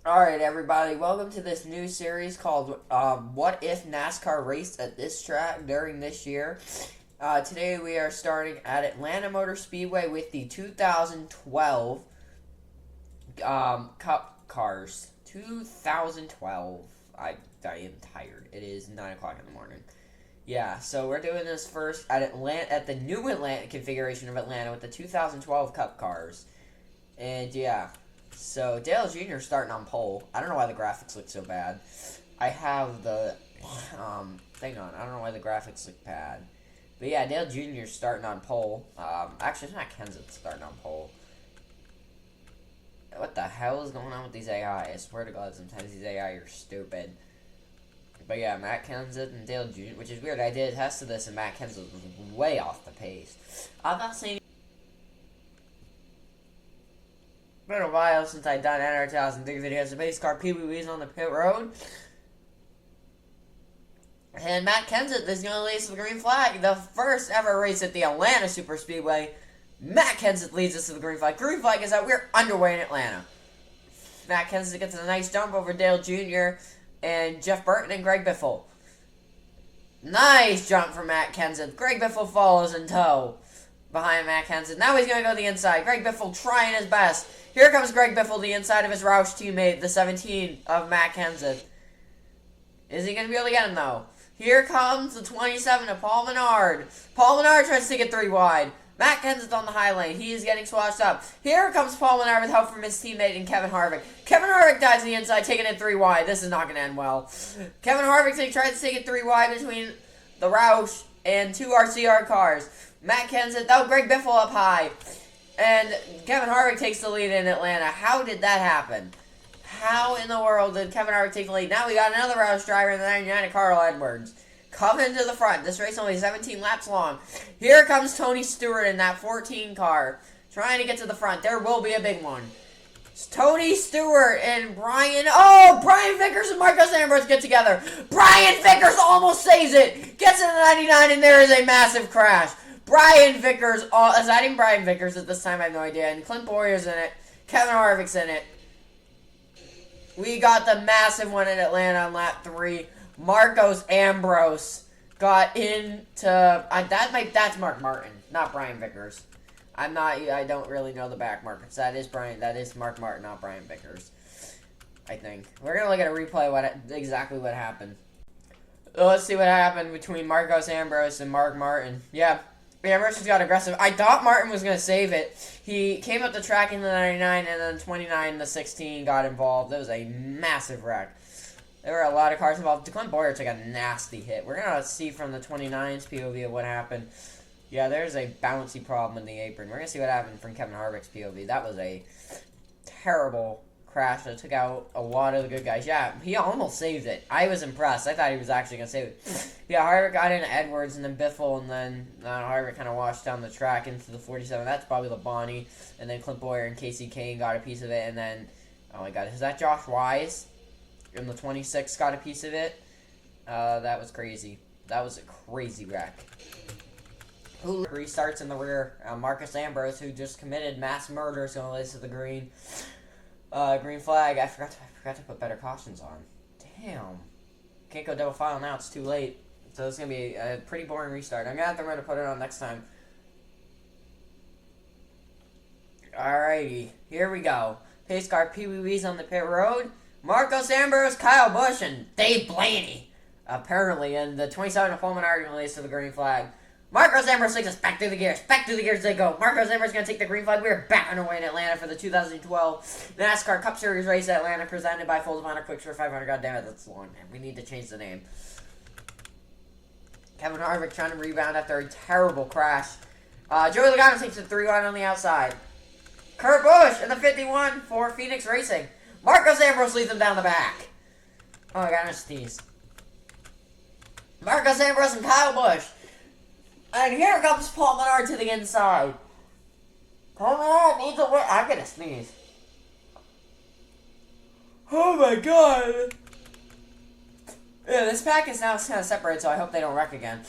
Alright, everybody, welcome to this new series called What If NASCAR Raced at This Track During This Year. Today we are starting at Atlanta Motor Speedway with the 2012 Cup Cars. 2012. I am tired. It is 9 o'clock in the morning. Yeah, so we're doing this first at the new Atlanta configuration of Atlanta with the 2012 Cup Cars. And yeah. So, Dale Jr. starting on pole. I don't know why the graphics look so bad. I have the, hang on, I don't know why the graphics look bad. But yeah, Dale Jr. starting on pole. Actually, it's not Kenseth starting on pole. What the hell is going on with these AI? I swear to God, sometimes these AI are stupid. But yeah, Matt Kenseth and Dale Jr., which is weird. I did a test of this, and Matt Kenseth was way off the pace. I'm not saying been a while since I've done NR2003 videos. The base car PBW's on the pit road. And Matt Kenseth is going to race the green flag. The first ever race at the Atlanta Superspeedway. Matt Kenseth leads us to the green flag. Green flag is that we're underway in Atlanta. Matt Kenseth gets a nice jump over Dale Jr. and Jeff Burton and Greg Biffle. Nice jump from Matt Kenseth. Greg Biffle follows in tow behind Matt Kenseth. Now he's going to go to the inside. Greg Biffle trying his best. Here comes Greg Biffle, the inside of his Roush teammate, the 17 of Matt Kenseth. Is he going to be able to get him, though? Here comes the 27 of Paul Menard. Paul Menard tries to take it 3 wide. Matt Kenseth on the high lane. He is getting swashed up. Here comes Paul Menard with help from his teammate and Kevin Harvick. Kevin Harvick dives to the inside, taking it 3 wide. This is not going to end well. Kevin Harvick tries to take it 3 wide between the Roush and 2 RCR cars. Matt Kenseth, oh, Greg Biffle up high. And Kevin Harvick takes the lead in Atlanta. How did that happen? How in the world did Kevin Harvick take the lead? Now we got another Roush driver in the 99, Carl Edwards. Coming to the front. This race only 17 laps long. Here comes Tony Stewart in that 14 car. Trying to get to the front. There will be a big one. It's Tony Stewart and Brian. Oh, Brian Vickers and Marcos Ambrose get together. Brian Vickers almost saves it. Gets in the 99 and there is a massive crash. Brian Vickers, is that even Brian Vickers at this time? I have no idea. And Clint Bowyer's in it. Kevin Harvick's in it. We got the massive one in Atlanta on lap 3. Marcos Ambrose got into, that's Mark Martin, not Brian Vickers. I don't really know the back markers. That is Mark Martin, not Brian Vickers. I think. We're going to look at a replay exactly what happened. Let's see what happened between Marcos Ambrose and Mark Martin. Yeah. Ambrose just got aggressive. I thought Martin was going to save it. He came up the track in the 99, and then 29 and the 16 got involved. It was a massive wreck. There were a lot of cars involved. Clint Bowyer took a nasty hit. We're going to see from the 29's POV of what happened. Yeah, there's a bouncy problem in the apron. We're going to see what happened from Kevin Harvick's POV. That was a terrible crash that took out a lot of the good guys. Yeah, he almost saved it. I was impressed. I thought he was actually going to save it. Yeah, Harvick got into Edwards and then Biffle, and then Harvick kind of washed down the track into the 47. That's probably Labonte. And then Clint Bowyer and Casey Kane got a piece of it. And then, oh my God, is that Josh Wise? And the 26 got a piece of it. That was crazy. That was a crazy wreck. Who restarts in the rear? Marcos Ambrose, who just committed mass murder, is going to race to the green flag. I forgot to put better cautions on. Damn. Can't go double file now. It's too late. So it's going to be a pretty boring restart. I'm going to have to remember to put it on next time. Alrighty. Here we go. Pace car PBW's on the pit road. Marcos Ambrose, Kyle Busch, and Dave Blaney. Apparently, and the 27 of Paul Menard going to race to the green flag. Marcos Ambrose takes us back through the gears. Back through the gears they go. Marcos Ambrose is going to take the green flag. We are back on our way in Atlanta for the 2012 NASCAR Cup Series race at Atlanta, presented by Full Honor Quick Short 500. God damn it, that's long, man. We need to change the name. Kevin Harvick trying to rebound after a terrible crash. Joey Logano takes the 3-1 on the outside. Kurt Busch in the 51 for Phoenix Racing. Marcos Ambrose leads him down the back. Oh, I got a sneeze. Marcos Ambrose and Kyle Busch. And here comes Paul Menard to the inside. Paul Menard needs a win. I'm gonna sneeze. Oh my God. Yeah, this pack is now kind of separated, so I hope they don't wreck again.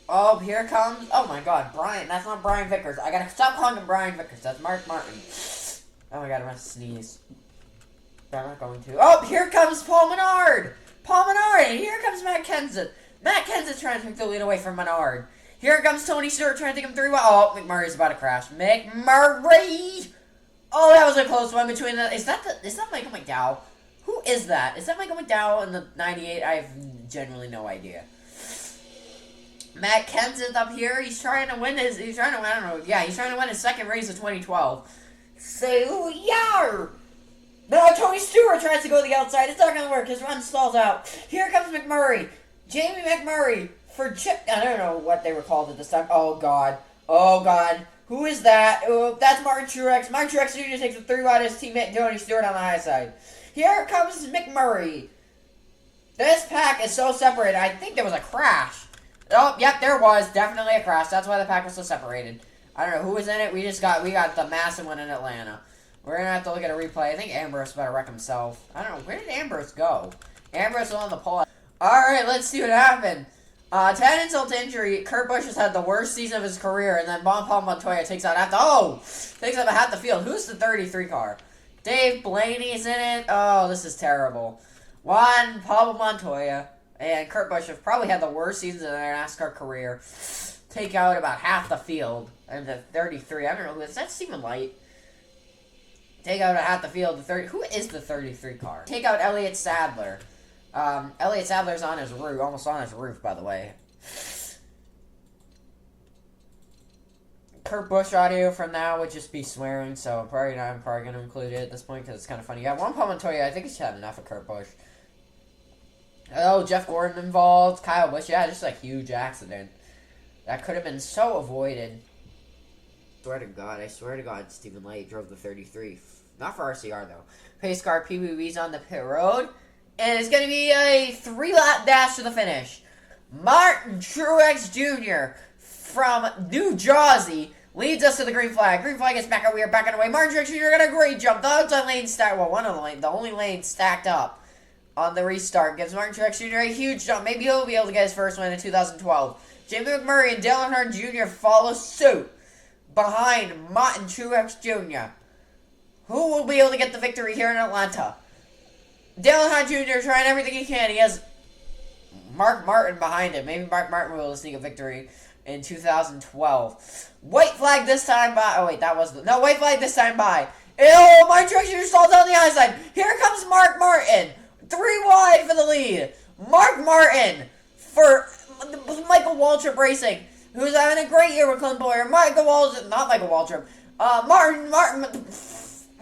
Oh, here comes... Oh my God, Brian. That's not Brian Vickers. I gotta stop calling him Brian Vickers. That's Mark Martin. Oh my god, I'm gonna sneeze. But I'm not going to. Oh, here comes Paul Menard! Paul Menard! And here comes Matt Kenseth. Matt Kenseth trying to take the lead away from Menard. Here comes Tony Stewart trying to take him 3-1. Oh, McMurray's about to crash. McMurray! Oh, that was a close one between the... Is that Michael McDowell? Who is that? Is that Michael McDowell in the 98? I have genuinely no idea. Matt Kenseth up here. He's trying to win his... He's trying to win... I don't know. Yeah, he's trying to win his second race of 2012. Say, ooh, yar! No, Tony Stewart tries to go to the outside. It's not going to work. His run stalls out. Here comes McMurray. Jamie McMurray for Chip. I don't know what they were called at this time. Oh, God. Oh, God. Who is that? Oh, that's Martin Truex. Martin Truex Jr. takes a 3-1 his teammate Tony Stewart on the high side. Here comes McMurray. This pack is so separated. I think there was a crash. Oh, yep, there was. Definitely a crash. That's why the pack was so separated. I don't know who was in it. We got the massive one in Atlanta. We're going to have to look at a replay. I think Ambrose better wreck himself. I don't know. Where did Ambrose go? Ambrose was on the pole. Alright, let's see what happened. To add insult to injury, Kurt Busch has had the worst season of his career, and then Paul Montoya takes out takes up half the field. Who's the 33 car? Dave Blaney's in it. Oh, this is terrible. Paul Montoya and Kurt Busch have probably had the worst seasons of their NASCAR career. Take out about half the field. And the 33, I don't know who is. That's Stephen Light. Take out half the field. Who is the 33 car? Take out Elliott Sadler. Elliott Sadler's on his roof, almost on his roof, by the way. Kurt Busch audio from now would just be swearing, so I'm probably going to include it at this point because it's kind of funny. Yeah, Paul Montoya, I think he's had enough of Kurt Busch. Oh, Jeff Gordon involved. Kyle Busch, yeah, just a huge accident. That could have been so avoided. I swear to God, Stephen Light drove the 33. Not for RCR, though. Pace car PBB's on the pit road. And it's going to be a 3-lap dash to the finish. Martin Truex Jr. from New Jersey leads us to the green flag. Green flag is back out. We are back on the way. Martin Truex Jr. got a great jump. The outside lane stacked. Well, one of the lanes. The only lane stacked up on the restart. Gives Martin Truex Jr. a huge jump. Maybe he'll be able to get his first win in 2012. Jamie McMurray and Dale Earnhardt Jr. follow suit behind Martin Truex Jr. Who will be able to get the victory here in Atlanta? Dale Earnhardt Jr. trying everything he can. He has Mark Martin behind him. Maybe Mark Martin will sneak a victory in 2012. White flag this time by... Oh, wait, that was... No, white flag this time by... Oh, Martin Truex Jr. stalls on the high side. Here comes Mark Martin. 3 wide for the lead. Mark Martin for Michael Waltrip Racing, who's having a great year with Clint Bowyer. Not Michael Waltrip.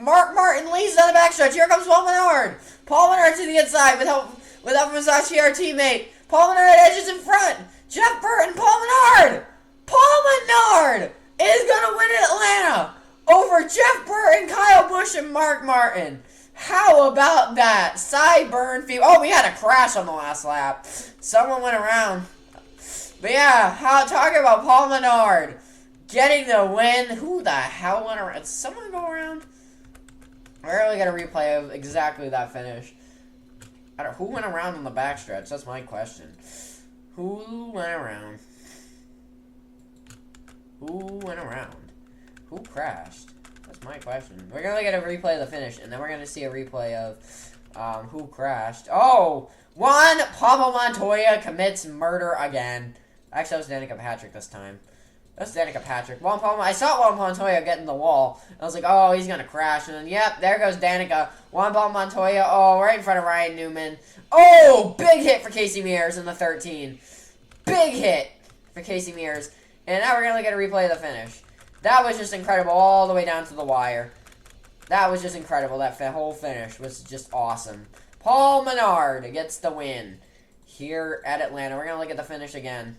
Mark Martin leads down the backstretch. Here comes Paul Menard. Paul Menard to the inside with help from his our teammate. Paul Menard edges in front. Jeff Burton, Paul Menard. Paul Menard is going to win in Atlanta over Jeff Burton, Kyle Busch, and Mark Martin. How about that? Sideburn fever. Oh, we had a crash on the last lap. Someone went around. But yeah, talking about Paul Menard getting the win. Who the hell went around? Did someone go around? I really got a replay of exactly that finish. Who went around on the backstretch? That's my question. Who went around? Who went around? Who crashed? That's my question. We're going to get a replay of the finish, and then we're going to see a replay of who crashed. Oh! Pablo Montoya commits murder again. Actually, that was Danica Patrick this time. That's Danica Patrick. I saw Juan Montoya get in the wall. I was like, oh, he's going to crash. And then, yep, there goes Danica. Juan Montoya, oh, right in front of Ryan Newman. Oh, big hit for Casey Mears in the 13. Big hit for Casey Mears. And now we're going to get a replay of the finish. That was just incredible all the way down to the wire. That was just incredible. That whole finish was just awesome. Paul Menard gets the win here at Atlanta. We're going to look at the finish again.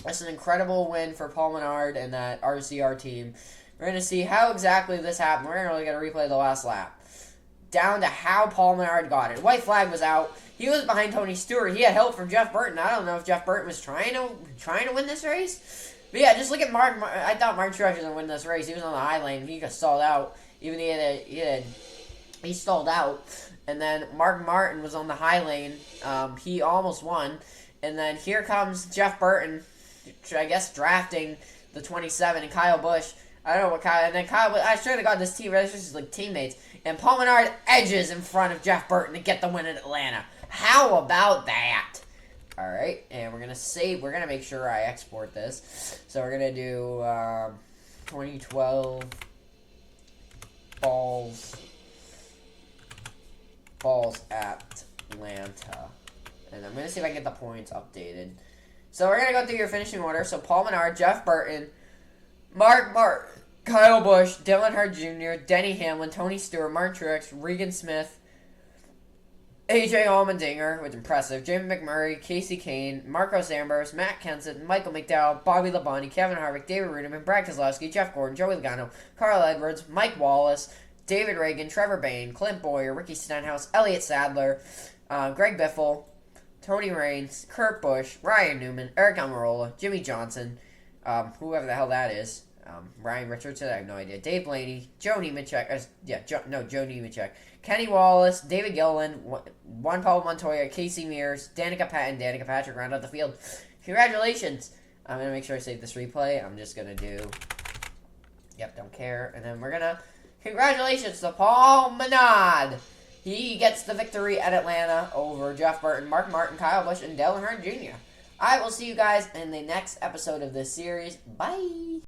That's an incredible win for Paul Menard and that RCR team. We're going to see how exactly this happened. We're going to get a replay of the last lap. Down to how Paul Menard got it. White flag was out. He was behind Tony Stewart. He had help from Jeff Burton. I don't know if Jeff Burton was trying to win this race. But yeah, just look at Mark. I thought Mark Truex was going to win this race. He was on the high lane. He got stalled out. Even he stalled out. And then Mark Martin was on the high lane. He almost won. And then here comes Jeff Burton, I guess, drafting the 27. And Kyle Busch, I don't know what Kyle, and then Kyle, I should have got this team, but it's just like teammates. And Paul Menard edges in front of Jeff Burton to get the win in Atlanta. How about that? Alright, and we're going to save, we're going to make sure I export this. So we're going to do 2012 balls at Atlanta. And I'm going to see if I can get the points updated. So we're going to go through your finishing order. So Paul Menard, Jeff Burton, Mark, Kyle Busch, Dylan Hart Jr., Denny Hamlin, Tony Stewart, Martin Truex, Regan Smith, AJ Allmendinger, which is impressive, Jamie McMurray, Casey Kane, Marcos Ambrose, Matt Kenseth, Michael McDowell, Bobby Labonte, Kevin Harvick, David Rudiman, Brad Keselowski, Jeff Gordon, Joey Logano, Carl Edwards, Mike Wallace, David Reagan, Trevor Bayne, Clint Boyer, Ricky Stenhouse, Elliott Sadler, Greg Biffle, Tony Raines, Kurt Busch, Ryan Newman, Eric Almirola, Jimmy Johnson, whoever the hell that is, Ryan Richardson, I have no idea, Dave Blaney, Joe Nemechek, Joe Nemechek, Kenny Wallace, David Gilliland, Juan Pablo Montoya, Casey Mears, Danica Patton, Danica Patrick round out the field. Congratulations! I'm going to make sure I save this replay. I'm just going to do, yep, don't care. And then we're going to, congratulations to Paul Menard. He gets the victory at Atlanta over Jeff Burton, Mark Martin, Kyle Busch, and Dale Earnhardt Jr. I will see you guys in the next episode of this series. Bye!